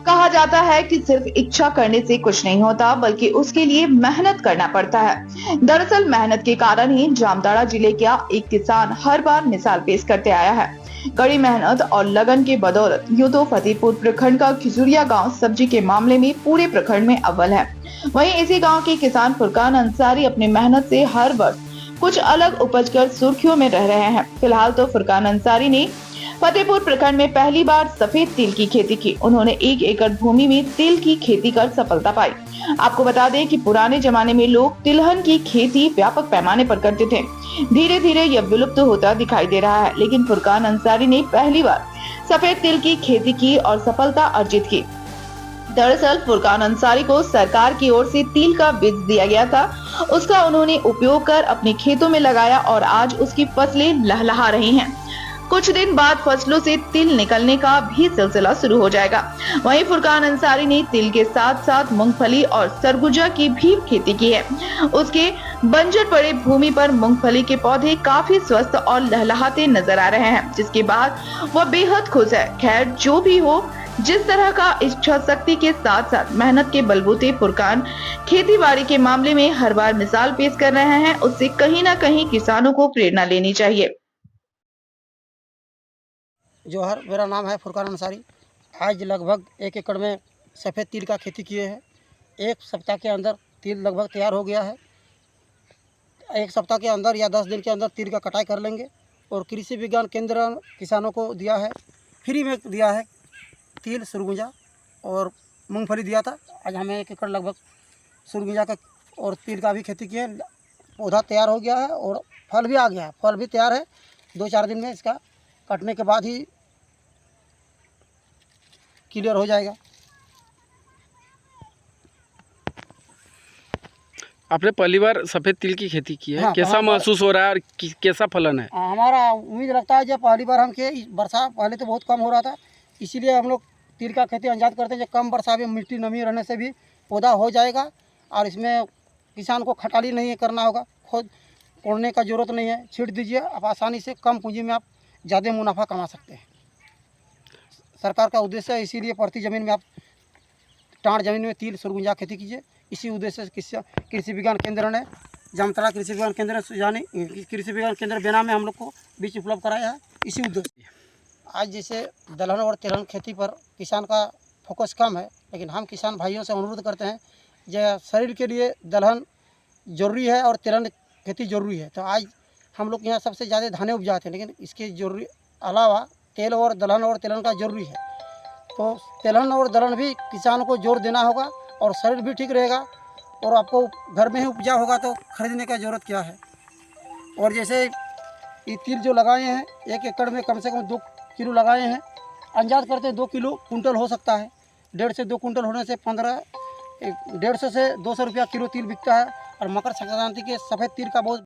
कहा जाता है कि सिर्फ इच्छा करने से कुछ नहीं होता, बल्कि उसके लिए मेहनत करना पड़ता है। दरअसल मेहनत के कारण ही जामताड़ा जिले का एक किसान हर बार मिसाल पेश करते आया है। कड़ी मेहनत और लगन के बदौलत यूं तो फतेहपुर प्रखंड का खिजुरिया गांव सब्जी के मामले में पूरे प्रखंड में अव्वल है। वहीं इसी गांव के किसान फुरकान अंसारी अपनी मेहनत से हर वर्ष कुछ अलग उपज कर सुर्खियों में रह रहे हैं। फिलहाल तो फुरकान अंसारी ने फतेहपुर प्रखंड में पहली बार सफेद तिल की खेती की। उन्होंने 1 एकड़ भूमि में तिल की खेती कर सफलता पाई। आपको बता दें कि पुराने जमाने में लोग तिलहन की खेती व्यापक पैमाने पर करते थे। धीरे धीरे यह विलुप्त होता दिखाई दे रहा है, लेकिन फुरकान अंसारी ने पहली बार सफेद तिल की खेती की और सफलता अर्जित की। दरअसल फुरकान अंसारी को सरकार की ओर से तिल का बीज दिया गया था। उसका उन्होंने उपयोग कर अपने खेतों में लगाया और आज उसकी फसलें लहलहा रही हैं। कुछ दिन बाद फसलों से तिल निकलने का भी सिलसिला शुरू हो जाएगा। वहीं फुरकान अंसारी ने तिल के साथ साथ मूंगफली और सरगुजा की भी खेती की है। उसके बंजर पड़े भूमि पर मूंगफली के पौधे काफी स्वस्थ और लहलहाते नजर आ रहे हैं, जिसके बाद वह बेहद खुश है। खैर जो भी हो, जिस तरह का इच्छा शक्ति के साथ साथ मेहनत के बलबूते फुरकान खेती बाड़ी के मामले में हर बार मिसाल पेश कर रहे हैं, उससे कहीं न कहीं किसानों को प्रेरणा लेनी चाहिए। जोहर, मेरा नाम है फुरकान अंसारी। आज लगभग 1 एकड़ में सफ़ेद तिल का खेती किए हैं। 1 सप्ताह के अंदर तिल लगभग तैयार हो गया है। 1 सप्ताह के अंदर या 10 दिन के अंदर तिल का कटाई कर लेंगे। और कृषि विज्ञान केंद्र किसानों को दिया है, फ्री में दिया है तिल, सुरगुजा और मूंगफली दिया था। आज हमें 1 एकड़ लगभग सुरगुजा का और तिल का भी खेती किए। पौधा तैयार हो गया है और फल भी आ गया है। फल भी तैयार है। 2-4 दिन में इसका कटने के बाद ही क्लियर हो जाएगा। आपने पहली बार सफ़ेद तिल की खेती की है। हाँ, कैसा महसूस हो रहा है और कैसा फलन है? हमारा उम्मीद लगता है जब पहली बार हम वर्षा पहले तो बहुत कम हो रहा था, इसीलिए हम लोग तिल का खेती अंजाद करते हैं। जब कम वर्षा में मिट्टी नमी रहने से भी पौधा हो जाएगा और इसमें किसान को खटाली नहीं करना होगा, खुद कोड़ने का ज़रूरत नहीं है। छींट दीजिए, आप आसानी से कम पूंजी में आप ज़्यादा मुनाफा कमा सकते हैं। सरकार का उद्देश्य है, इसीलिए प्रति ज़मीन में आप टाँड़ ज़मीन में तिल, सुरगुजा खेती कीजिए। इसी उद्देश्य से कृषि विज्ञान केंद्र ने, जामताड़ा कृषि विज्ञान केंद्र यानी कृषि विज्ञान केंद्र बेना में हम लोग को बीज उपलब्ध कराया है, इसी उद्देश्य। आज जैसे दलहन और तिलहन खेती पर किसान का फोकस कम है, लेकिन हम किसान भाइयों से अनुरोध करते हैं, जो शरीर के लिए दलहन ज़रूरी है और तिलहन खेती ज़रूरी है। तो आज हम लोग यहाँ सबसे ज़्यादा धानें उपजाते हैं, लेकिन इसके जरूरी अलावा तेल और दलहन और तिलहन का ज़रूरी है। तो तिलहन और दलहन भी किसान को जोर देना होगा और शरीर भी ठीक रहेगा और आपको घर में ही उपजा होगा तो खरीदने का ज़रूरत क्या है। और जैसे ये तिल जो लगाए हैं, 1 एकड़ में कम से कम 2 किलो लगाए हैं। अंदाज करते हैं 2 किलो कुंटल हो सकता है। 1.5 से 2 कुंटल होने से 150 से 200 रुपया किलो तिल बिकता है। और मकर संक्रांति के सफ़ेद तिल का बहुत